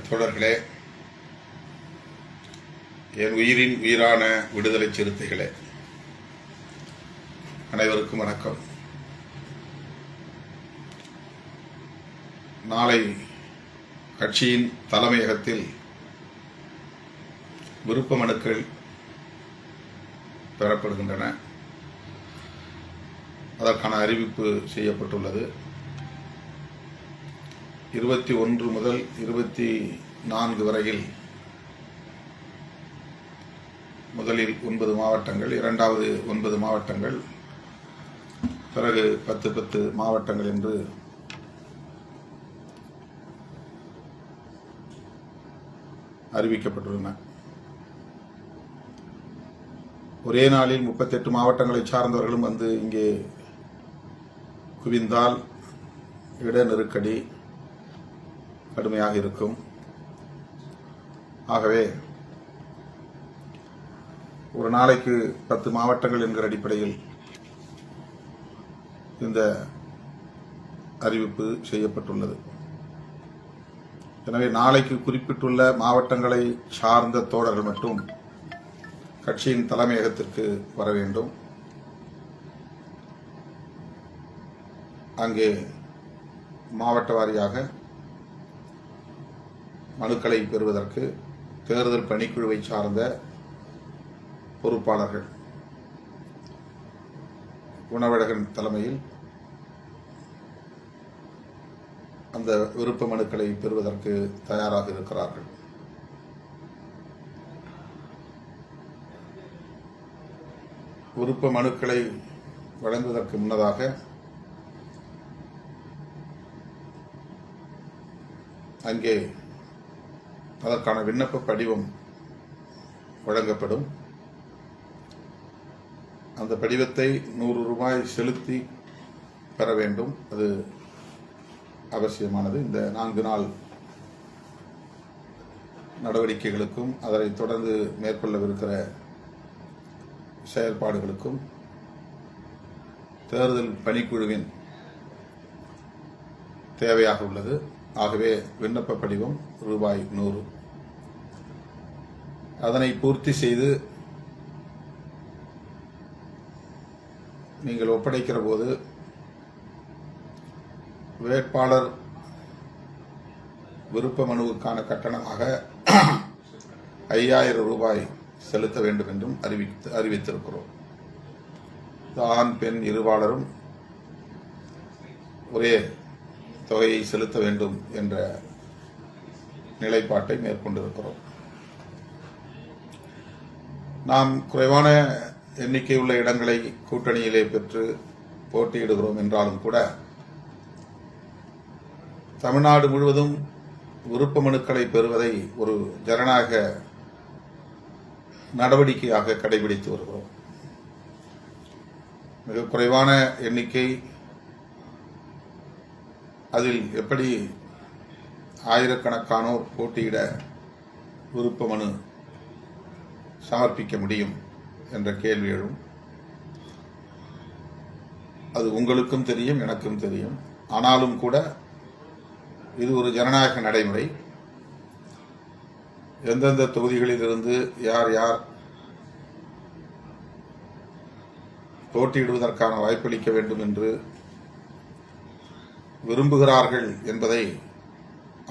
தோழர்களே, என் உயிரின் உயிரான விடுதலை சிறுத்தைகளே, அனைவருக்கும் வணக்கம். நாளை கட்சியின் தலைமையகத்தில் விருப்ப மனுக்கள் பெறப்படுகின்றன. அதற்கான அறிவிப்பு செய்யப்பட்டுள்ளது. 21 முதல் 24 வரையில் முதலில் 9 மாவட்டங்கள், இரண்டாவது 9 மாவட்டங்கள், பிறகு 10 மாவட்டங்கள் என்று அறிவிக்கப்பட்டுள்ளன. ஒரே நாளில் 38 மாவட்டங்களை சார்ந்தவர்களும் வந்து இங்கே குவிந்தால் இட நெருக்கடி கடுமையாக இருக்கும். ஆகவே ஒரு நாளைக்கு 10 மாவட்டங்கள் என்கிற அடிப்படையில் இந்த அறிவிப்பு செய்யப்பட்டுள்ளது. எனவே நாளைக்கு குறிப்பிட்டுள்ள மாவட்டங்களை சார்ந்த தோழர்கள் மட்டும் கட்சியின் தலைமையகத்திற்கு வர வேண்டும். அங்கே மாவட்ட வாரியாக மனுக்களை பெறுவதற்கு தேர்தல் பணிக்குழுவை சார்ந்த பொறுப்பாளர்கள் குணவழகன் தலைமையில் அந்த விருப்ப மனுக்களை பெறுவதற்கு தயாராக இருக்கிறார்கள். விருப்ப மனுக்களை வழங்குவதற்கு முன்னதாக அங்கே அதற்கான விண்ணப்ப படிவம் வழங்கப்படும். அந்த படிவத்தை 100 ரூபாய் செலுத்தி பெற வேண்டும். அது அவசியமானது. இந்த 4 நாள் நடவடிக்கைகளுக்கும் அதனை தொடர்ந்து மேற்கொள்ளவிருக்கிற செயல்பாடுகளுக்கும் தேர்தல் பணிக்குழுவின் தேவையாக உள்ளது. ஆகவே விண்ணப்ப படிவம் ரூபாய் 100. அதனை பூர்த்தி செய்து நீங்கள் ஒப்படைக்கிற போது வேட்பாளர் விருப்ப மனுவுக்கான கட்டணமாக 5000 ரூபாய் செலுத்த வேண்டும் என்றும் அறிவித்திருக்கிறோம். ஆண் பெண் இருபாலரும் ஒரே தொகையை செலுத்த வேண்டும் என்ற நிலைப்பாட்டை மேற்கொண்டிருக்கிறோம். நாம் குறைவான எண்ணிக்கை உள்ள இடங்களை கூட்டணியிலே பெற்று போட்டியிடுகிறோம் என்றாலும் கூட தமிழ்நாடு முழுவதும் விருப்ப மனுக்களை பெறுவதை ஒரு ஜனநாயக நடவடிக்கையாக கடைபிடித்து வருகிறோம். மிக குறைவான எண்ணிக்கை, அதில் எப்படி ஆயிரக்கணக்கானோர் போட்டியிட விருப்ப மனு சமர்ப்பிக்க முடியும் என்ற கேள்வி எழும். அது உங்களுக்கும் தெரியும், எனக்கும் தெரியும். ஆனாலும் கூட இது ஒரு ஜனநாயக நடைமுறை. எந்தெந்த தொகுதிகளில் இருந்து யார் யார் போட்டியிடுவதற்கான வாய்ப்பளிக்க வேண்டும் என்று விரும்புகிறார்கள் என்பதை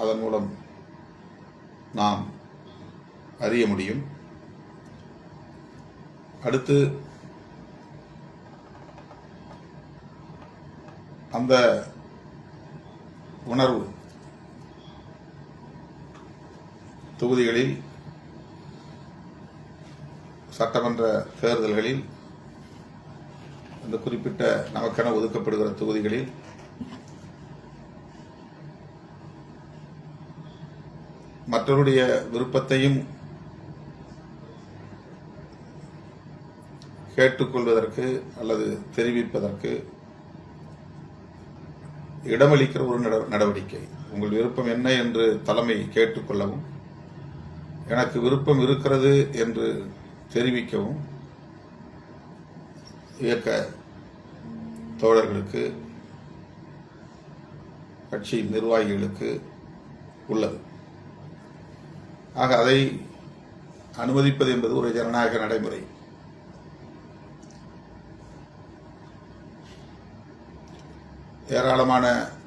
அதன் மூலம் நாம் அறிய முடியும். அடுத்து அந்த உணர்வு தொகுதிகளில், சட்டமன்ற தேர்தல்களில், அந்த குறிப்பிட்ட நமக்கென ஒதுக்கப்படுகிற தொகுதிகளில் மற்றவருடைய விருப்பத்தையும் கேட்டுக்கொள்வதற்கு அல்லது தெரிவிப்பதற்கு இடமளிக்கிற ஒரு நடவடிக்கை. உங்கள் விருப்பம் என்ன என்று தலைமை கேட்டுக்கொள்ளவும், எனக்கு விருப்பம் இருக்கிறது என்று தெரிவிக்கவும் இயக்க தோழர்களுக்கு, கட்சி நிர்வாகிகளுக்கு உள்ளது. ஆக அதை அனுமதிப்பது என்பது ஒரு ஜனநாயக நடைமுறை. ஏராளமான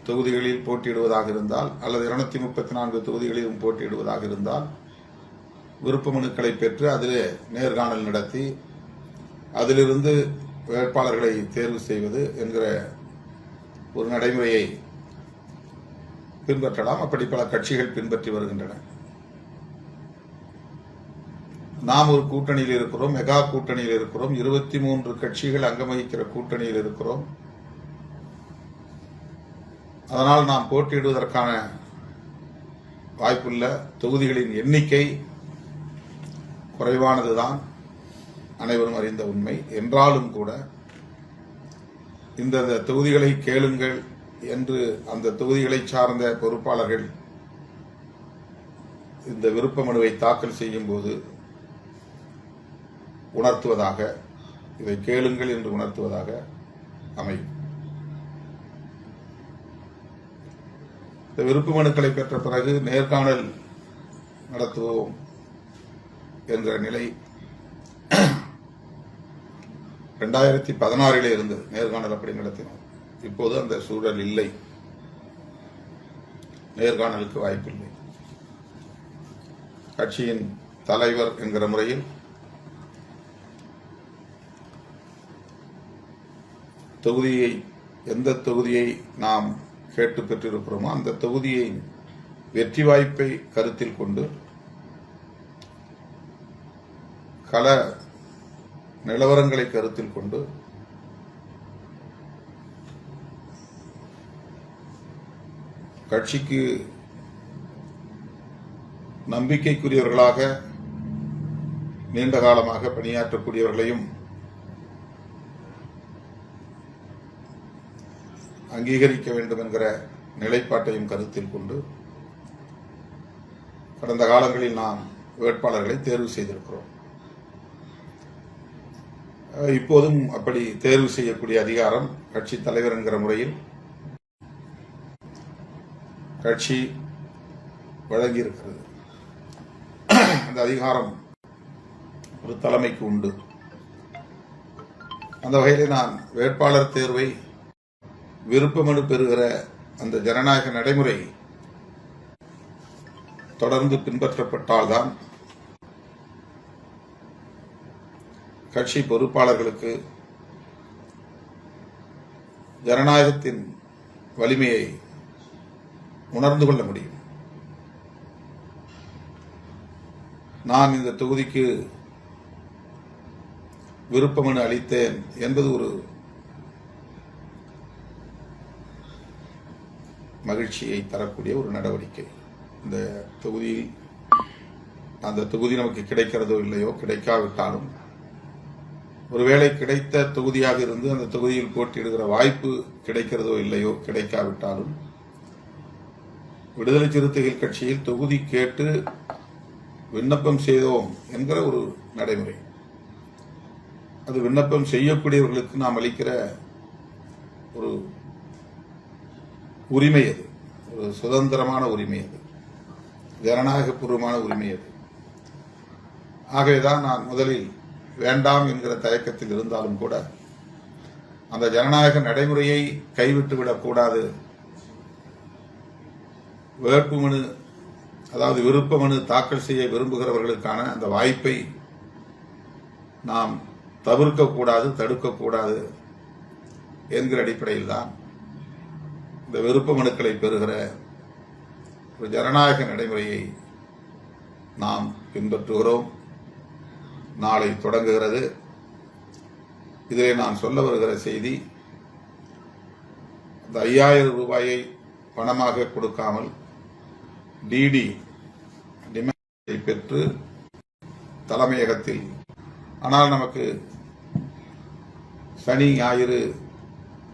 தொகுதிகளில் போட்டியிடுவதாக இருந்தால் அல்லது 234 தொகுதிகளிலும் போட்டியிடுவதாக இருந்தால் விருப்ப மனுக்களை பெற்று அதில் நேர்காணல் நடத்தி அதிலிருந்து வேட்பாளர்களை தேர்வு செய்வது என்கிற ஒரு நடைமுறையை பின்பற்றலாம். அப்படி பல கட்சிகள் பின்பற்றி வருகின்றன. நாம் ஒரு கூட்டணியில் இருக்கிறோம், மெகா கூட்டணியில் இருக்கிறோம், 23 கட்சிகள் அங்கம் வகிக்கிற கூட்டணியில் இருக்கிறோம். அதனால் நாம் போட்டியிடுவதற்கான வாய்ப்புள்ள தொகுதிகளின் எண்ணிக்கை குறைவானதுதான் அனைவரும் அறிந்த உண்மை. என்றாலும் கூட இந்த தொகுதிகளை கேளுங்கள் என்று அந்த தொகுதிகளை சார்ந்த பொறுப்பாளர்கள் இந்த விருப்ப மனுவை தாக்கல் செய்யும் போது உணர்த்துவதாக, இதை கேளுங்கள் என்று உணர்த்துவதாக அமையும். இந்த விருப்ப மனுக்களை பெற்ற பிறகு நேர்காணல் நடத்துவோம் என்கிற நிலை 2016 இருந்தது. நேர்காணல் அப்படி நடத்தினோம். இப்போது அந்த சூழல் இல்லை. நேர்காணலுக்கு வாய்ப்பில்லை. கட்சியின் தலைவர் என்கிற முறையில் தொகுதியை, எந்த தொகுதியை நாம் கேட்டு பெற்றிருக்கிறோமோ அந்த தொகுதியை வெற்றி வாய்ப்பை கருத்தில் கொண்டு கள நிலவரங்களை கருத்தில் கொண்டு கட்சிக்கு நம்பிக்கைக்குரியவர்களாக நீண்ட காலமாக பணியாற்றக்கூடியவர்களையும் அங்கீகரிக்க வேண்டும் என்கிற நிலைப்பாட்டையும் கருத்தில் கொண்டு கடந்த காலங்களில் நாம் வேட்பாளர்களை தேர்வு செய்திருக்கிறோம். இப்போதும் அப்படி தேர்வு செய்யக்கூடிய அதிகாரம் கட்சி தலைவர் என்கிற முறையில் கட்சி வழங்கியிருக்கிறது. அந்த அதிகாரம் ஒரு தலைமைக்கு உண்டு. அந்த வகையில் நான் வேட்பாளர் தேர்வை விருப்ப மனு பெறுகிற அந்த ஜனநாயக நடைமுறை தொடர்ந்து பின்பற்றப்பட்டால்தான் கட்சி பொறுப்பாளர்களுக்கு ஜனநாயகத்தின் வலிமையை உணர்ந்து கொள்ள முடியும். நான் இந்த தொகுதிக்கு விருப்ப மனு அளித்தேன் என்பது ஒரு மகிழ்ச்சியை தரக்கூடிய ஒரு நடவடிக்கை. இந்த தொகுதியில் அந்த தொகுதி நமக்கு கிடைக்கிறதோ இல்லையோ, கிடைக்காவிட்டாலும் ஒருவேளை கிடைத்த தொகுதியாக இருந்து அந்த தொகுதியில் போட்டியிடுகிற வாய்ப்பு கிடைக்கிறதோ இல்லையோ, கிடைக்காவிட்டாலும் விடுதலை சிறுத்தைகள் கட்சியில் தொகுதி கேட்டு விண்ணப்பம் செய்தோம் என்கிற ஒரு நடைமுறை. அது விண்ணப்பம் செய்யக்கூடியவர்களுக்கு நாம் அளிக்கிற ஒரு உரிமை, அது ஒரு சுதந்திரமான உரிமை, அது ஜனநாயகபூர்வமான உரிமை. அது ஆகவேதான் நான் முதலில் வேண்டாம் என்கிற தயக்கத்தில் இருந்தாலும் கூட அந்த ஜனநாயக நடைமுறையை கைவிட்டுவிடக்கூடாது. வேட்புமனு, அதாவது விருப்ப மனு தாக்கல் செய்ய விரும்புகிறவர்களுக்கான அந்த வாய்ப்பை நாம் தவிர்க்கக்கூடாது, தடுக்கக்கூடாது என்கிற அடிப்படையில் தான் இந்த விருப்ப மனுக்களை பெறுகிற ஒரு ஜனநாயக நடைமுறையை நாம் பின்பற்றுகிறோம். நாளை தொடங்குகிறது. இதிலே நான் சொல்ல வருகிற செய்தி, இந்த 5000 ரூபாயை பணமாக கொடுக்காமல் டிடி டிமாண்டை பெற்று தலைமையகத்தில், ஆனால் நமக்கு சனி ஞாயிறு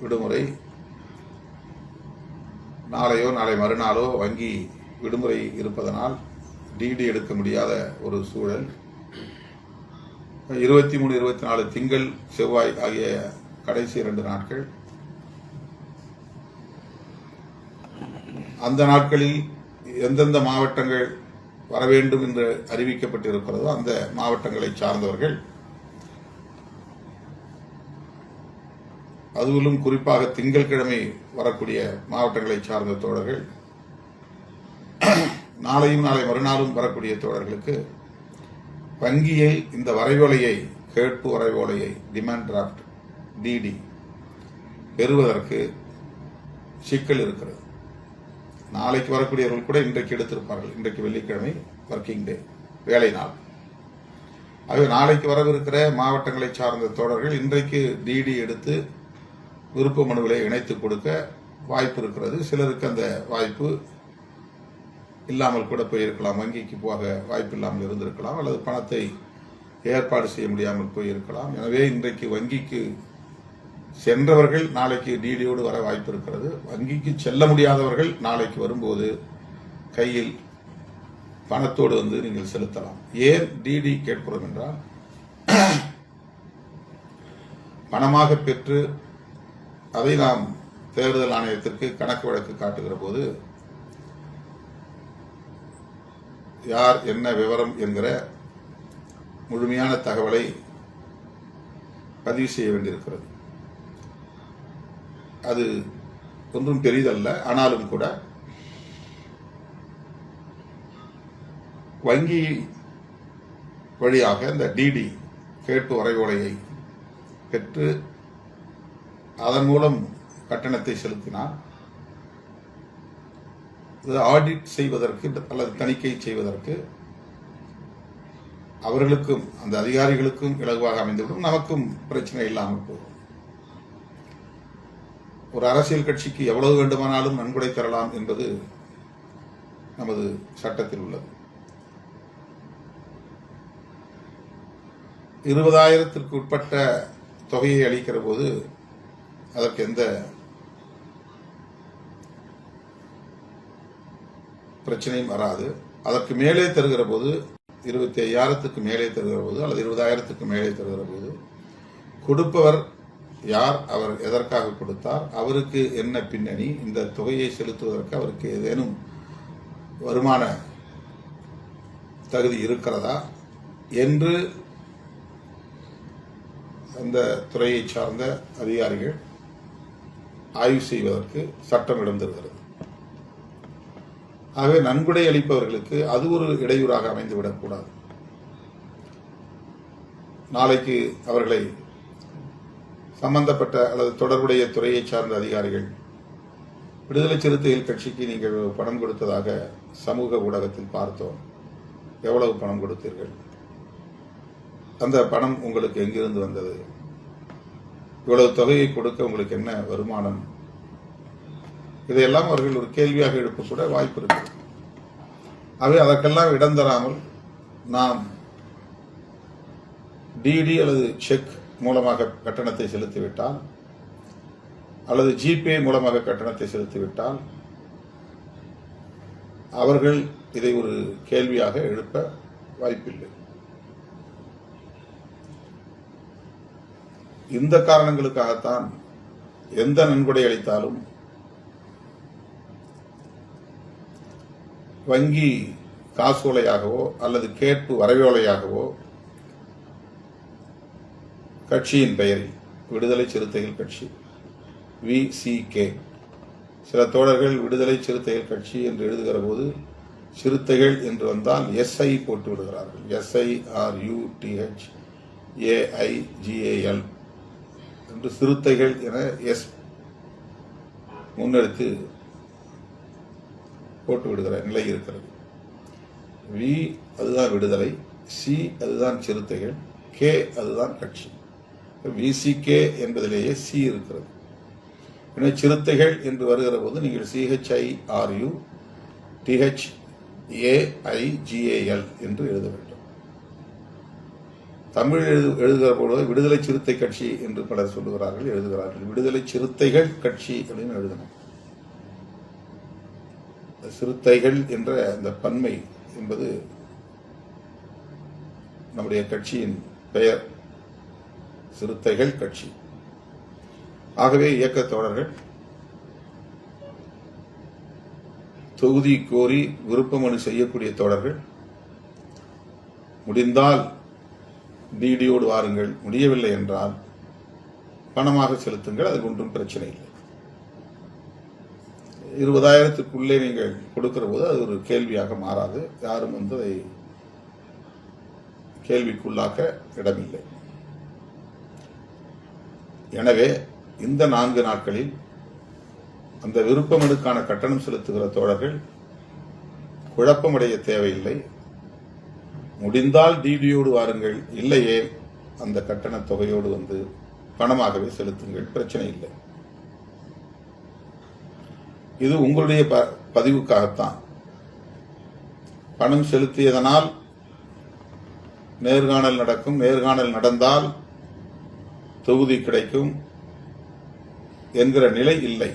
விடுமுறை, நாளையோ நாளை மறுநாளோ வங்கி விடுமுறை இருப்பதனால் டிடி எடுக்க முடியாத ஒரு சூழல். 23, 24 திங்கள், செவ்வாய் ஆகிய கடைசி 2 நாட்கள். அந்த நாட்களில் எந்தெந்த மாவட்டங்கள் வர வேண்டும் என்று அறிவிக்கப்பட்டிருக்கிறதோ அந்த மாவட்டங்களை சார்ந்தவர்கள், அதுவிலும் குறிப்பாக திங்கட்கிழமை வரக்கூடிய மாவட்டங்களை சார்ந்த தோழர்கள், நாளையும் நாளை மறுநாளும் வரக்கூடிய தோழர்களுக்கு வங்கியில் இந்த வரைவோலையை, கேட்பு வரைவோலையை, டிமாண்ட் டிராப்ட் டிடி பெறுவதற்கு சிக்கல் இருக்கிறது. நாளைக்கு வரக்கூடியவர்கள் கூட இன்றைக்கு எடுத்திருப்பார்கள். இன்றைக்கு வெள்ளிக்கிழமை ஒர்க்கிங் டே, வேலை நாள். ஆகவே நாளைக்கு வரவிருக்கிற மாவட்டங்களை சார்ந்த தோழர்கள் இன்றைக்கு டிடி எடுத்து விருப்ப மனுவை இணைத்து கொடுக்க வாய்ப்பு இருக்கிறது. சிலருக்கு அந்த வாய்ப்பு இல்லாமல் கூட போயிருக்கலாம், வங்கிக்கு போக வாய்ப்பு இல்லாமல் இருந்திருக்கலாம், அல்லது பணத்தை ஏற்பாடு செய்ய முடியாமல் போயிருக்கலாம். எனவே இன்றைக்கு வங்கிக்கு சென்றவர்கள் நாளைக்கு டிடியோடு வர வாய்ப்பு இருக்கிறது. வங்கிக்கு செல்ல முடியாதவர்கள் நாளைக்கு வரும்போது கையில் பணத்தோடு வந்து நீங்கள் செலுத்தலாம். ஏன் டிடி கேட்கிறோம் என்றால், பணமாக பெற்று அதை நாம் தேர்தல் ஆணையத்திற்கு கணக்கு வழக்கு காட்டுகிற போது யார் என்ன விவரம் என்கிற முழுமையான தகவலை பதிவு செய்ய வேண்டியிருக்கிறது. அது ஒன்றும் பெரிதல்ல. ஆனாலும் கூட வங்கி வழியாக இந்த டிடி கேட்பு வரைவோலையை பெற்று அதன் மூலம் கட்டணத்தை செலுத்தினார். ஆடிட் செய்வதற்கு அல்லது தணிக்கை செய்வதற்கு அவர்களுக்கும் அந்த அதிகாரிகளுக்கும் இலகுவாக அமைந்துவிடும், நமக்கும் பிரச்சனை இல்லாமல் போகும். ஒரு அரசியல் கட்சிக்கு எவ்வளவு வேண்டுமானாலும் நன்கொடை தரலாம் என்பது நமது சட்டத்தில் உள்ளது. 20,000 உட்பட்ட தொகையை அளிக்கிற போது அதற்கு எந்த பிரச்சனையும் வராது. அதற்கு மேலே தருகிற போது, 25,000 மேலே தருகிற போது அல்லது 20,000 மேலே தருகிற போது கொடுப்பவர் யார், அவர் எதற்காக கொடுத்தார், அவருக்கு என்ன பின்னணி, இந்த தொகையை செலுத்துவதற்கு அவருக்கு ஏதேனும் வருமான தகுதி இருக்கிறதா என்று அந்த துறையை சார்ந்த அதிகாரிகள் ஆய்வு செய்வதற்கு சட்டம் இடம் தருகிறது. ஆகவே நன்கொடை அளிப்பவர்களுக்கு அது ஒரு இடையூறாக அமைந்துவிடக்கூடாது. நாளைக்கு அவர்களை சம்பந்தப்பட்ட அல்லது தொடர்புடைய துறையை சார்ந்த அதிகாரிகள், விடுதலை சிறுத்தைகள் கட்சிக்கு நீங்கள் பணம் கொடுத்ததாக சமூக ஊடகத்தில் பார்த்தோம், எவ்வளவு பணம் கொடுத்தீர்கள், அந்த பணம் உங்களுக்கு எங்கிருந்து வந்தது, இவ்வளவு தொகையை கொடுக்க உங்களுக்கு என்ன வருமானம், இதையெல்லாம் அவர்கள் ஒரு கேள்வியாக எழுப்பக்கூட வாய்ப்பு இருக்கு. ஆகவே அதற்கெல்லாம் இடம் தராமல் நாம் டிடி அல்லது செக் மூலமாக கட்டணத்தை செலுத்திவிட்டால் அல்லது ஜிபே மூலமாக கட்டணத்தை செலுத்திவிட்டால் அவர்கள் இதை ஒரு கேள்வியாக எழுப்ப வாய்ப்பில்லை. இந்த காரணங்களுக்காகத்தான் எந்த நன்கொடை அளித்தாலும் வங்கி காசோலையாகவோ அல்லது கேட்பு வரைவோலையாகவோ கட்சியின் பெயரில் விடுதலை சிறுத்தைகள் கட்சி VCK, சில தோழர்கள் விடுதலை சிறுத்தைகள் கட்சி என்று எழுதுகிற போது சிறுத்தைகள் என்று வந்தால் SI போட்டு விடுகிறார்கள். SIRUTHAIGAL என்று சிறுத்தைகள் என எஸ் முன்னெடுத்து போட்டு விடுகிற நிலை இருக்கிறது. V அதுதான் விடுதலை, C அதுதான் சிறுத்தைகள், K அதுதான் கட்சி. VCK என்பதிலேயே C இருக்கிறது. எனவே சிறுத்தைகள் என்று வருகிற போது நீங்கள் CHIRUTHAIGAL என்று எழுத வேண்டும். தமிழ் எழுதுகிற போது விடுதலை சிறுத்தை கட்சி என்று பலர் சொல்லுகிறார்கள், எழுதுகிறார்கள். விடுதலை சிறுத்தைகள் கட்சி அப்படின்னு எழுதணும். சிறுத்தைகள் என்ற அந்த பன்மை என்பது நம்முடைய கட்சியின் பெயர், சிறுத்தைகள் கட்சி. ஆகவே இயக்க தோழர்கள் தொகுதி கோரி விருப்ப மனு செய்யக்கூடிய தோழர்கள் முடிந்தால் டிடியோடு வாருங்கள், முடியவில்லை என்றால் பணமாக செலுத்துங்கள், அதுக்கு ஒன்றும் பிரச்சனை இல்லை. 20,000க்குள்ளே நீங்கள் கொடுக்கிற போது அது ஒரு கேள்வியாக மாறாது. யாரும் அதை கேள்விக்குள்ளாக்க இடமில்லை. எனவே இந்த 4 நாட்களில் அந்த விருப்பமனுக்கான கட்டணம் செலுத்துகிற தோழர்கள் குழப்பமடைய தேவையில்லை. முடிந்தால் டிடியோடு வாருங்கள், இல்லையே அந்த கட்டண தொகையோடு பணமாகவே செலுத்துங்கள், பிரச்சனை இல்லை. இது உங்களுடைய பதிவுக்காகத்தான். பணம் செலுத்தியதனால் நேர்காணல் நடக்கும், நேர்காணல் நடந்தால் தொகுதி கிடைக்கும் என்கிற நிலை இல்லை.